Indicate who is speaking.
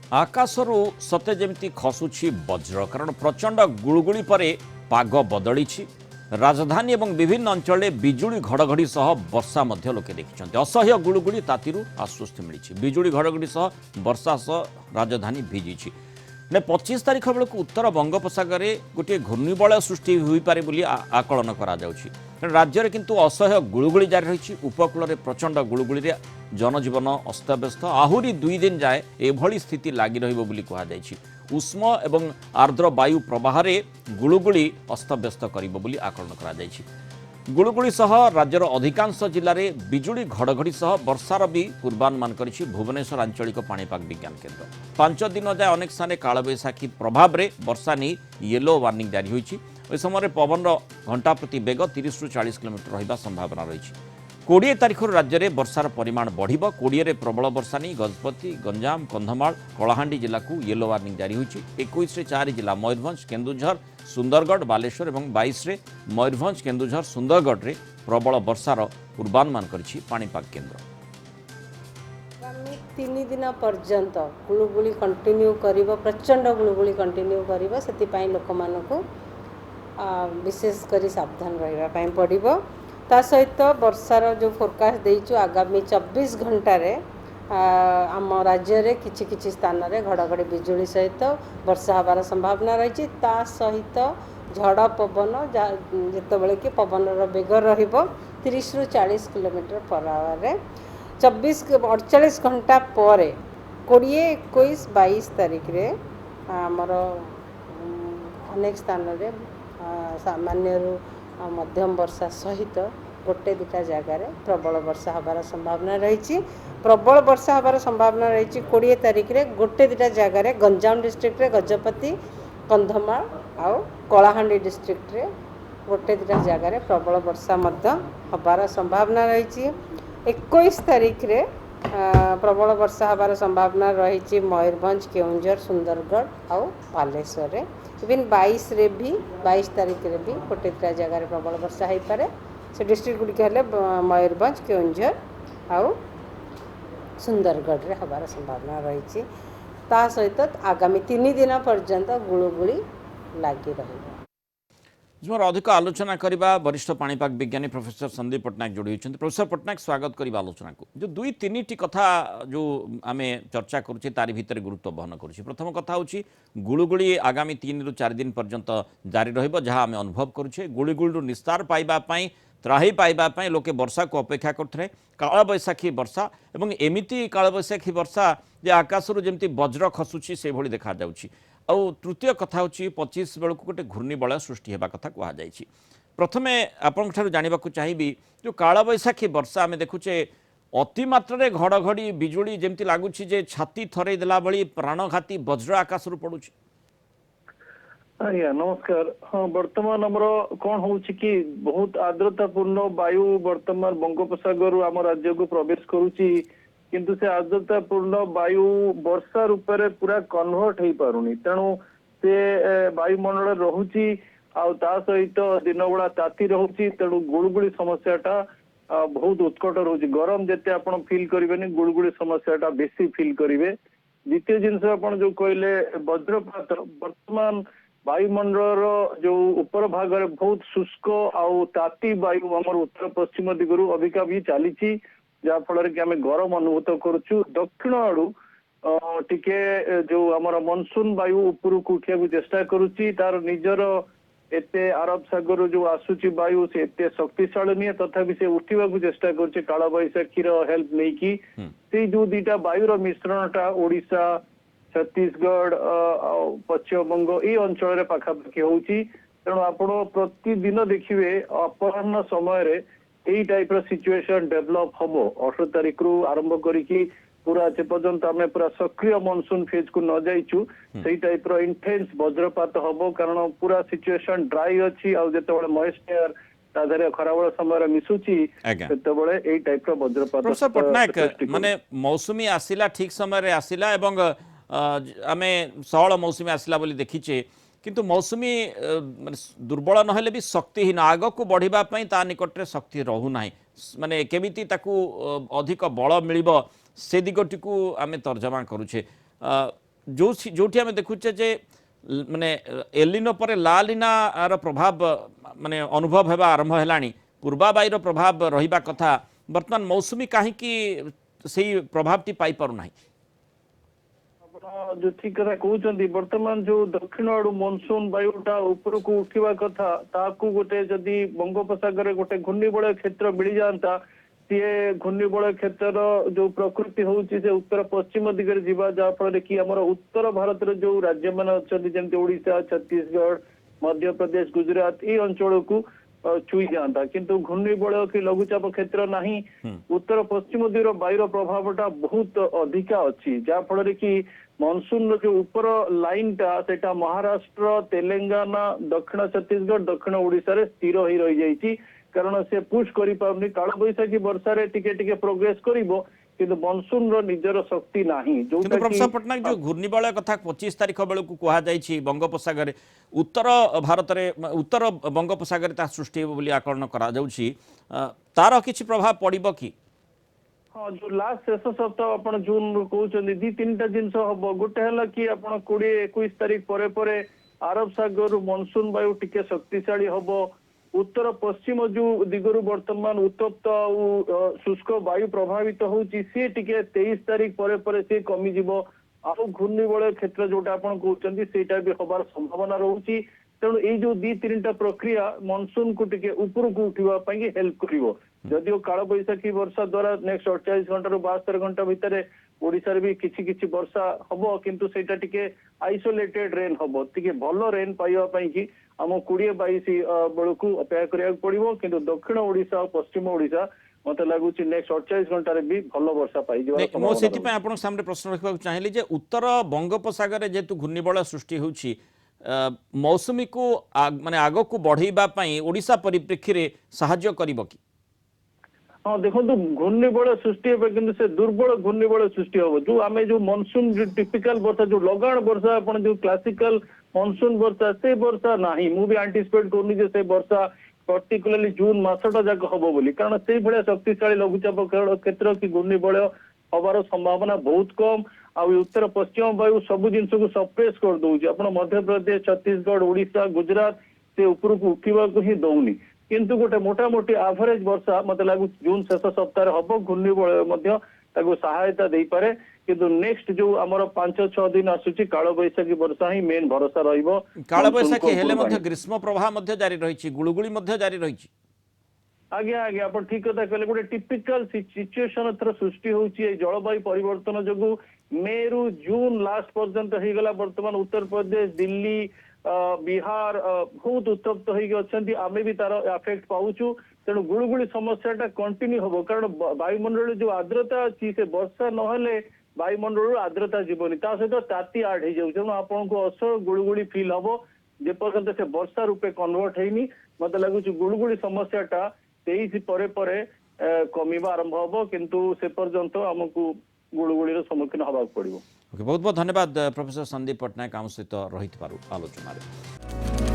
Speaker 1: आकाशरू सते जेमती खसुछि वज्र कारण प्रचंड गुळुगुळी परे पाग बदलिछि। राजधानी एवं विभिन्न अंचल बिजुली घड़घड़ी सह वर्षा मध्य लोके देखिछन्ते। असह्य गुळुगुळी तातीरू आश्वस्ति मिलिछि। बिजुली घड़घड़ी सह वर्षा सह राजधानी भिजिछि। ने 25 तारिख बेलू उत्तर बंगोपसागर गोटे घूर्णिबलय सृष्टि हो पारे बोली आकलन करा जाउछि। राज्य में किंतु असह्य गुळुगुळी जारी रही। उपकूल में प्रचंड गुळुगुळी जनजीवन अस्तव्यस्त आहुरी 2 दिन जाए एभली स्थिति लगी रहिबो बोली कहा जायछि। उष्म एवं आर्द्र वायु प्रवाह गुळुगुळी अस्तव्यस्त करिबो बोली आकलन करा जायछि। गुळुगुळी सह राज्यर अधिकांश जिले में बिजुली घड़घड़ी सह वर्षार भी पूर्वानुमान करिछि भुवनेश्वर आंचलिक पाणीपाग विज्ञान केन्द्र। 5 दिन जाए अनेक स्थान कालबैशाखी प्रभाव में वर्षा नहीं येलो वार्निंग जारी होइछि। ए समय पवन घंटा प्रति बेग 30 ରୁ 40 किलोमीटर रहिबा संभावना रही। 20 तारिख राज्य में वर्षार परिमाण बढ़िबो। 20 रे प्रबल वर्षा नहीं गजपति गंजाम कंधमाल कलाहांडी जिला को येलो वार्निंग जारी होइछि। 21 रे 4 जिला मयूरभंज केन्दुझर सुंदरगढ़ बालेश्वर और 22 रे मयूरभंज केन्दुझर सुंदरगढ़ रे प्रबल वर्षार पूर्वानुमान करिछि पाणीपाग केन्द्र।
Speaker 2: 3 दिन पर्यंत गुळुगुळी कंटिन्यू करिबो। प्रचंड गुळुगुळी कंटिन्यू करिबो। सेति पई लोक मानको विशेष करी सावधान रहिबा पई पड़िबो। ता सहित वर्षार जो फोरकास्ट देइछु आगामी 24 घंटा रे आम राज्य रे किछि किछि स्थान रे घड़घड़ी बिजुली सहित वर्षा हबार संभावना रही। ता सहित झड़ पवन जेतेबेले कि पवन बेग रहिबो 30 ରୁ 40 किलोमीटर पर आवर रे 48 घंटा पर 20, 21, 22 तारिख रे आमर अनेक स्थान रे सामान्य मध्यम वर्षा सहित गोटे दुटा जगार प्रबल वर्षा हबार संभावना रही। प्रबल वर्षा हबार संभावना रही 20 तारिख रे गोटे दुटा जगार गंजाम डिस्ट्रिक्ट रे गजपति कंधमाल आउ कलाहांडी डिस्ट्रिक्ट रे गोटे दुटा जगार प्रबल वर्षा मध्य हबार संभावना रही। 21 तारिख रे प्रबल वर्षा हबार संभावना रही मयूरभंज केन्दुझर सुंदरगढ़ आउ बालेश्वर रे। इवन 22 रे भी 22 तारिख रे भी गोटे दुटा जगार प्रबल वर्षा हो पारे। से डिस्ट्रिक्ट गुड़िक हेले मयूरभंज केन्दुझर आउ सुंदरगढ़ रे हबार संभावना रही। ता सहित आगामी 3 दिन पर्यंत गुळुगुळी लागी रहिबो।
Speaker 1: जिमर अधिक आलोचना करबा वरिष्ठ पाणीपाग विज्ञानी प्रोफेसर संदीप पट्टनायक जोड़ी होइछन्ते। प्रोफेसर पट्टनायक स्वागत करबा आलोचना को। जो 2-3 टी कथा जो आमे चर्चा करूछि तारि भितर गुरुत्व बहन करूछि। प्रथम कथा होछि गुळुगुळी आगामी 3 ରୁ 4 दिन पर्यंत जारी रहिबो जहा आमे अनुभव करूछे। गुळुगुळीरु निस्तार पाइबा पई त्राही पाइबा पई लोके वर्षा को अपेक्षा करथरे। कालबैशाखी वर्षा एवं एमिति कालबैशाखी वर्षा जे आकाशरू जेमति वज्र खसुछि से भଳି देखा जाउछि। आउ तृतीय कथा होछि 25 बेलू गोटे घूर्णिबलय सृष्टि हेबा कथा कहा जाइछि। प्रथमे आपन ठारु जानिबाकू चाहिबी जो कालबैशाखी वर्षा आमे देखुचे अति मात्रा घड़घड़ी बिजुली जेमति लागुछि जे छाती थरै देला भଳି प्राणघाती वज्र आकाशरू पडुछि।
Speaker 3: आज्ञा नमस्कार। हाँ वर्तमान आमर कौन हो बहुत आर्द्रतापूर्ण वायु वर्तमान बंगोपसागर आम राज्य को प्रवेश करुच्ची किंतु से आर्द्रतापूर्ण वायु वर्षा रूप में पूरा कन्वर्ट हो पारुनी। तेणु से वायुमंडल रोची आ सहित दिन बेला ताती रोची। तेणु गुळुगुळी समस्याटा बहुत उत्कट रोची। गरम जिते आप फिल करेंगे गुळुगुळी समस्याटा बेसी फिल करेंगे। द्वितीय जिनस आप जो कहले वज्रपात वर्तमान वायुमंडल जो ऊपर भाग में बहुत शुष्क आउ ताती वायु आम उत्तर पश्चिम दिगरू अबिका भी चली जहाँ फल कि आम गरम अनुभूत करुचु। दक्षिण आड़ू टिके जो आमर मनसून वायु ऊपर को उठा चेष्टा करुच्ची तार निजर एते अरब सागर जो आसूची वायु से एते शक्तिशाली नहीं तथापि से उठा चेष्टा कर कालबैशाखीर हेल्प नहीं कि जो दुईटा वायुर मिश्रणटा ओडिशा छत्तीसगढ़ पश्चिम बंग ये अंचल पाखापाखि होची। तेणु आपण प्रतिदिन देखिए अपराह्न समय यही टाइप सिचुएशन डेभलप हम 18 तारिख रु आरंभ करी पूरा जे पर्यंत आम पूरा सक्रिय मनसून फेज को न जाइचु सही टाइप इंटेंस वज्रपात हम कारण पूरा सिचुएशन ड्राई अच्छी आते मॉइस्ट एयर ताधरे खराबल समय मिसुची सेतेबेले एई टाइप वज्रपात।
Speaker 1: प्रोफेसर पट्टनायक माने मौसुमी आसिला ठीक समय आसिला एवं आमे सहल मौसुमी आसिला बोली देखीचे किंतु मौसुमी दुर्बल नहेले भी शक्तिहीन आग को बढ़िबा पई ता निकटरे शक्ति रहू नाही माने केमिति ताकू अधिक बल मिलिबो से दिगटी को आमे तर्जमा करूछे। जो आम देखुचे जे माने एलिनो पर लालिना रो प्रभाव माने अनुभव हेबा आरंभ हेलानी पूर्वाबाईर प्रभाव रहिबा कथा वर्तमान मौसुमी कहीं से प्रभाव टी पाई पारु नाही।
Speaker 3: जो ठीक कथा कहते बर्तमान जो दक्षिण आड़ू मनसून वायुटा ऊपर को उठा कथा ताकू गोटे जदि बंगोपसागर गोटे घूर्णिबलय क्षेत्र मिल जाता सी घूर्णिबलय क्षेत्र जो प्रकृति होची से उत्तर पश्चिम दिगरे जीवा जहाँफल कि आम उत्तर भारत जो राज्य मान अच्छा जमी ओडिशा छत्तीसगढ़ मध्य प्रदेश गुजरात ये अंचल को छुई जाता किंतु घूर्णिबलय कि लघुचाप क्षेत्र नहीं उत्तर पश्चिम दिगर वायुर प्रभावटा बहुत अधिका अच्छी जहाँफल कि मनसून जो ऊपर लाइन टा सेटा महाराष्ट्र तेलंगाना दक्षिण छत्तीसगढ़ दक्षिण ओडिशा रे स्थिर ही रही जाइछि कारण से पुश करि पाउनी काल बैसाखी वर्षा रे टिके प्रोग्रेस करिवो किंतु मनसून रो निजर शक्ति नाही
Speaker 1: किंतु प्रोफेसर पटनायक जो घूर्णिबलय कथा 25 तारिख बेलू कहा जाइछि बंगोपसागर उत्तर भारत रे उत्तर बंगोपसागर ता सृष्टि हेबो बोली आकलन करा जाउछि तार किछि प्रभाव पड़िबो कि
Speaker 3: हाँ जो लास्ट शेष सप्ताह आप जून कहते दी तीन टा जिन हम गोटे है कि आप 20-21 तारीख पर अरब सागर मनसून वायु टिके शक्तिशाली हम उत्तर पश्चिम जो दिगरु वर्तमान उत्तप्त शुष्क वायु प्रभावित होची सी टिके 23 तारीख पर सी कमिजिव आउ घूर्णिबलय क्षेत्र जोटा आप कहते सेटा भी हबार संभावना रोची तेणु ये जो दी तीन टा प्रक्रिया मनसून को टिके ऊपर को उठा हेल्प करिवो जदिओ काल बैसाखी वर्षा द्वारा नेक्स्ट 48 घंटा रु 72 घंटा भितर ओडिशा भी किछि वर्षा हबो किंतु सेटा टिके आइसोलेटेड रेन हबो टिके भलो रेन पाइबा पई कि हम 20-22 बेलू अपेक्षा करिया पड़िबो किंतु दक्षिण ओडिशा और पश्चिम ओडिशा मते लागुछि नेक्स्ट 48 घंटा रे भी भलो वर्षा पाई जवा
Speaker 1: मो सेति पे आपन सामने प्रश्न रखबा चाहिली जे उत्तर बंगोपसागर रे जेतु घूर्णिबलय सृष्टि होछि मौसुमी को माने आगो को बढ़ाइबा पई ओडिशा परिप्रेक्षी रे सहाय्य करिवो कि
Speaker 3: हाँ देखो घूर्णिबलय सृष्टि हे कि से दुर्बल घूर्णिबलय सृष्टि हम जो आम जो मनसून जो टिपिकल वर्षा जो लगाण वर्षा अपन जो क्लासिकल मनसून वर्षा से वर्षा नहीं मु भी आंटीसिपेट करनी से वर्षा पर्टिकुलरली जून मसटा जाक हम बोली कारण से भाया शक्तिशाली लघुचाप क्षेत्र कि घूर्णिबलय हबार संभावना बहुत कम आ उत्तर पश्चिम वायु सब जिन को सप्रेस कर दौर आप मध्य प्रदेश छत्तीसगढ़ ओडिशा गुजरात से ऊपर को उठा ही दौनी किंतु गोटे मोटामोटी एवरेज वर्षा मत लगू जून शेष सप्ताह हम घूर्णिबलय सहायता दे पारे किंतु नेक्स्ट जो आमर 5-6 दिन आसुची काल बैसाखी वर्षा ही मेन भरोसा रहिबो
Speaker 1: काल बैसाखी हेले मध्ये ग्रीष्म प्रवाह मध्ये जारी रहिछि गुळुगुळी मध्ये जारी रहिछि
Speaker 3: आज्ञा आज्ञा आप ठीक कथा कहले गोटे टिपिकल सिचुएशन थर सृष्टि होची जलवायु परिवर्तन जगू मे रु जून लास्ट पर्यंत हो गला वर्तमान उत्तर प्रदेश दिल्ली बिहार बहुत उत्तप्त होती आमे भी तार अफेक्ट पाऊचु तेणु गुड़गुड़ी समस्याटा कंटिन्यू हम कारण वायुमंडल जो आर्द्रता अच्छी से वर्षा नहेले वायुमंडल आर्द्रता जीवनी सहित ताती आड हो जाऊ तेणु आपको असल गुड़गुड़ी फिल हम जेपर्यंत से वर्षा रूपे कन्वर्ट होनी मत लगुच गुड़गुड़ी समस्याटा 23 पर कमिबा आरंभ हम किंतु से पर्यंत आमको गुड़गुड़ी सम्मुखीन हवा पड़ो।
Speaker 1: बहुत बहुत धन्यवाद प्रोफेसर संदीप पटनायक आम सहित रही आलोचना।